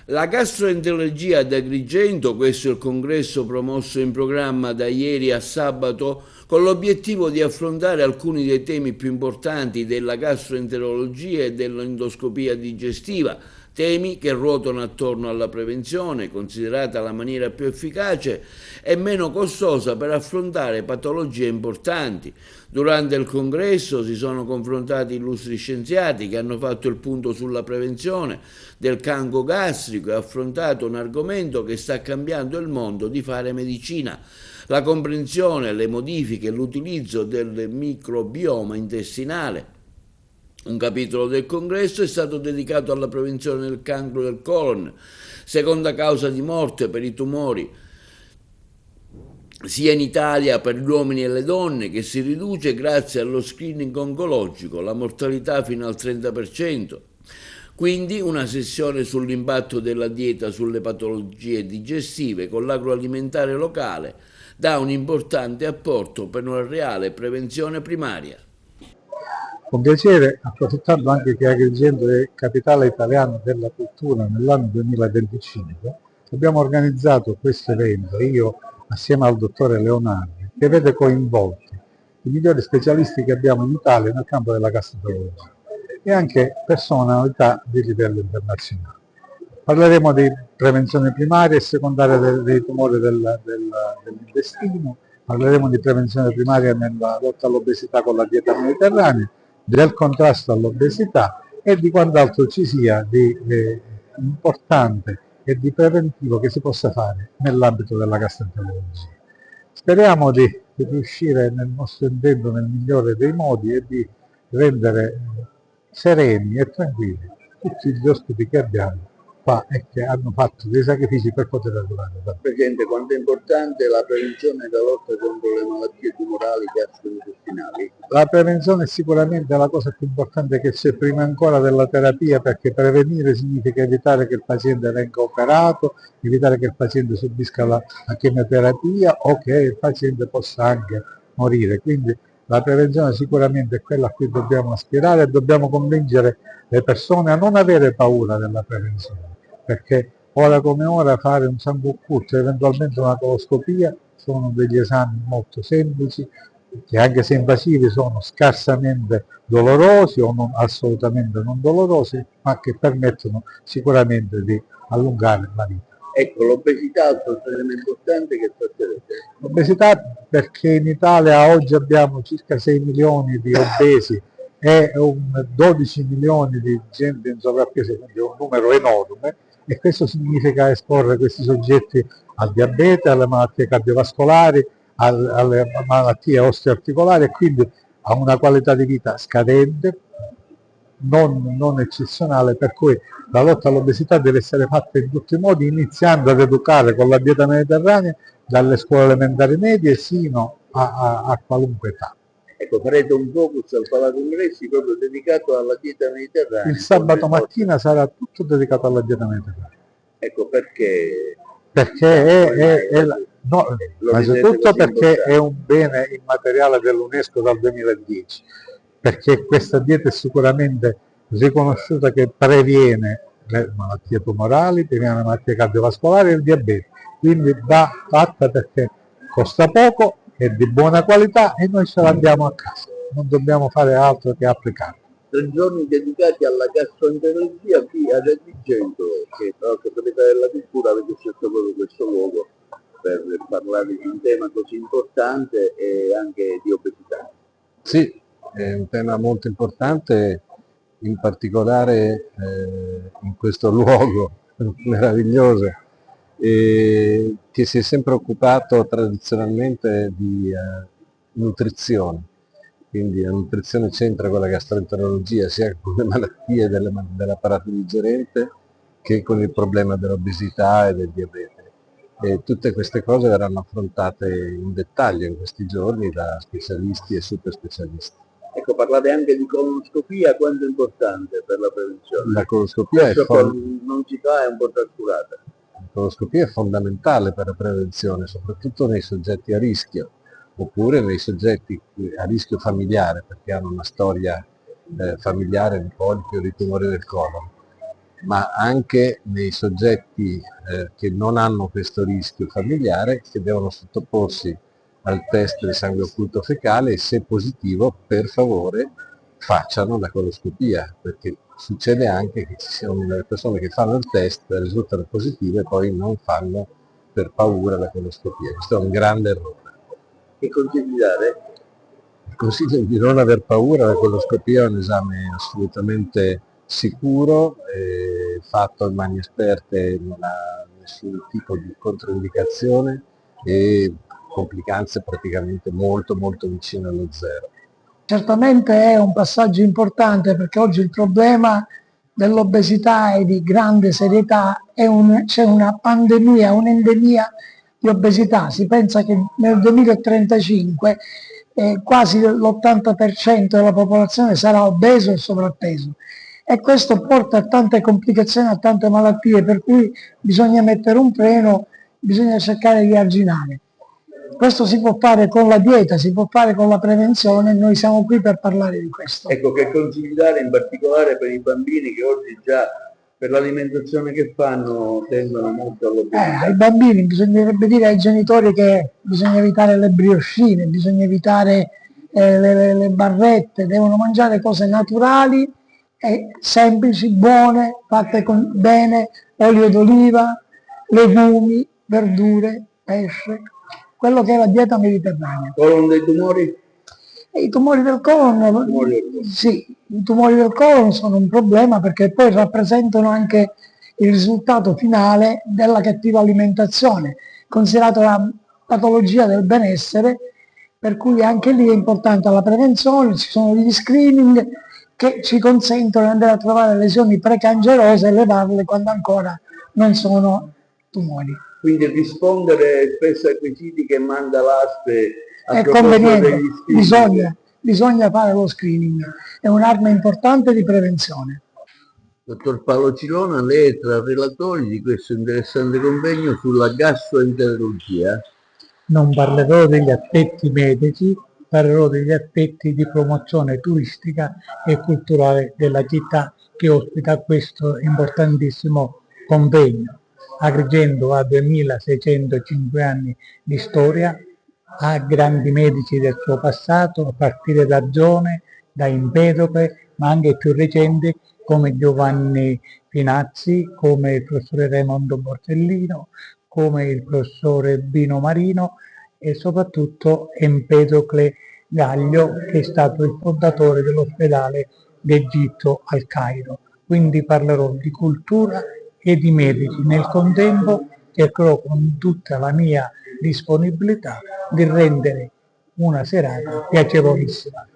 La gastroenterologia ad Agrigento, questo è il congresso promosso in programma da ieri a sabato, con l'obiettivo di affrontare alcuni dei temi più importanti della gastroenterologia e dell'endoscopia digestiva, temi che ruotano attorno alla prevenzione, considerata la maniera più efficace e meno costosa per affrontare patologie importanti. Durante il congresso si sono confrontati illustri scienziati che hanno fatto il punto sulla prevenzione del cancro gastrico e affrontato un argomento che sta cambiando il mondo di fare medicina: la comprensione, le modifiche e l'utilizzo del microbioma intestinale. Un capitolo del congresso è stato dedicato alla prevenzione del cancro del colon, seconda causa di morte per i tumori sia in Italia per gli uomini e le donne, che si riduce grazie allo screening oncologico, la mortalità fino al 30%. Quindi una sessione sull'impatto della dieta sulle patologie digestive con l'agroalimentare locale dà un importante apporto per una reale prevenzione primaria. Con piacere, approfittando anche che Agrigento è capitale italiana della cultura nell'anno 2025, abbiamo organizzato questo evento, io assieme al dottore Leonardi, che vede coinvolti i migliori specialisti che abbiamo in Italia nel campo della gastroenterologia e anche personalità di livello internazionale. Parleremo di prevenzione primaria e secondaria dei tumori dell'intestino, parleremo di prevenzione primaria nella lotta all'obesità con la dieta mediterranea, del contrasto all'obesità e di quant'altro ci sia di importante e di preventivo che si possa fare nell'ambito della gastroenterologia. Speriamo di riuscire nel nostro intento nel migliore dei modi e di rendere sereni e tranquilli tutti gli ospiti che abbiamo qua e che hanno fatto dei sacrifici per poter arrivare da qui. Presidente, quanto è importante la prevenzione e la lotta contro le malattie tumorali gastrointestinali? La prevenzione è sicuramente la cosa più importante che c'è prima ancora della terapia, perché prevenire significa evitare che il paziente venga operato, evitare che il paziente subisca la chemioterapia o che il paziente possa anche morire. Quindi la prevenzione sicuramente è quella a cui dobbiamo aspirare e dobbiamo convincere le persone a non avere paura della prevenzione, perché ora come ora fare un sangue occulto e eventualmente una coloscopia sono degli esami molto semplici, che anche se invasivi sono scarsamente dolorosi o assolutamente non dolorosi, ma che permettono sicuramente di allungare la vita. Ecco, l'obesità è un problema importante che tratterete. L'obesità, perché in Italia oggi abbiamo circa 6 milioni di obesi e 12 milioni di gente in sovrappeso, quindi è un numero enorme, e questo significa esporre questi soggetti al diabete, alle malattie cardiovascolari, alle malattie osteoarticolari e quindi a una qualità di vita scadente, non eccezionale, per cui la lotta all'obesità deve essere fatta in tutti i modi, iniziando ad educare con la dieta mediterranea dalle scuole elementari medie sino a qualunque età. Ecco, farete un focus al Palazzo Congressi proprio dedicato alla dieta mediterranea. Il sabato mattina sarà tutto dedicato alla dieta mediterranea. Ecco, perché no, innanzitutto perché è un bene immateriale dell'UNESCO dal 2010, perché questa dieta è sicuramente riconosciuta che previene le malattie tumorali, previene le malattie cardiovascolari e il diabete, quindi va fatta perché costa poco, è di buona qualità e noi ce l'abbiamo a casa, non dobbiamo fare altro che applicarla. 3 giorni dedicati alla gastroenterologia qui ad Agrigento, che tra l'altro capitale della cultura avete scelto proprio questo luogo per parlare di un tema così importante e anche di obesità. Sì, è un tema molto importante, in particolare in questo luogo meraviglioso che si è sempre occupato tradizionalmente di nutrizione. Quindi la nutrizione c'entra con la gastroenterologia sia con le malattie dell'apparato digerente che con il problema dell'obesità e del diabete. E tutte queste cose verranno affrontate in dettaglio in questi giorni da specialisti e super specialisti. Ecco, parlate anche di colonoscopia, quanto è importante per la prevenzione. La colonoscopia non si fa, è un po' trascurata. La colonoscopia è fondamentale per la prevenzione, soprattutto nei soggetti a rischio, oppure nei soggetti a rischio familiare, perché hanno una storia familiare di polipi o di tumore del colon. ma anche nei soggetti che non hanno questo rischio familiare, che devono sottoporsi al test del sangue occulto fecale e, se positivo, per favore facciano la coloscopia, perché succede anche che ci siano delle persone che fanno il test, risultano positive e poi non fanno per paura la coloscopia. Questo è un grande errore. Che consigli dare? Consiglio di non aver paura, la coloscopia è un esame assolutamente sicuro, fatto in mani esperte, non ha nessun tipo di controindicazione e complicanze praticamente molto vicine allo zero. Certamente è un passaggio importante, perché oggi il problema dell'obesità è di grande serietà, c'è una pandemia, un'endemia di obesità. Si pensa che nel 2035 quasi l'80% della popolazione sarà obeso e sovrappeso, e questo porta a tante complicazioni, a tante malattie, per cui bisogna mettere un freno, bisogna cercare di arginare. Questo si può fare con la dieta, si può fare con la prevenzione, noi siamo qui per parlare di questo. Ecco, che consigli dare in particolare per i bambini che oggi già per l'alimentazione che fanno tendono molto all'obesità? Ai bambini bisognerebbe dire ai genitori che bisogna evitare le briochine, bisogna evitare le barrette, devono mangiare cose naturali e semplici, buone, fatte bene, olio d'oliva, legumi, verdure, pesce, quello che è la dieta mediterranea. Colon dei tumori? E i tumori del colon, sì, i tumori del colon sono un problema, perché poi rappresentano anche il risultato finale della cattiva alimentazione, considerato la patologia del benessere, per cui anche lì è importante la prevenzione. Ci sono degli screening che ci consentono di andare a trovare lesioni precancerose e levarle quando ancora non sono tumori. Quindi rispondere spesso ai quesiti che manda l'ASPE è conveniente, bisogna fare lo screening, è un'arma importante di prevenzione. Dottor Paolo Cilona, lei è tra relatori di questo interessante convegno sulla gastroenterologia. Non parlerò degli aspetti medici, parlerò degli aspetti di promozione turistica e culturale della città che ospita questo importantissimo convegno. Agrigento ha 2605 anni di storia, ha grandi medici del suo passato, a partire da Gione, da Empedocle, ma anche più recenti come Giovanni Pinazzi, come il professore Raimondo Borsellino, come il professore Bino Marino e soprattutto Empedocle Gaglio, che è stato il fondatore dell'ospedale d'Egitto al Cairo. Quindi parlerò di cultura e di medici. Nel contempo cercherò con tutta la mia disponibilità di rendere una serata piacevolissima.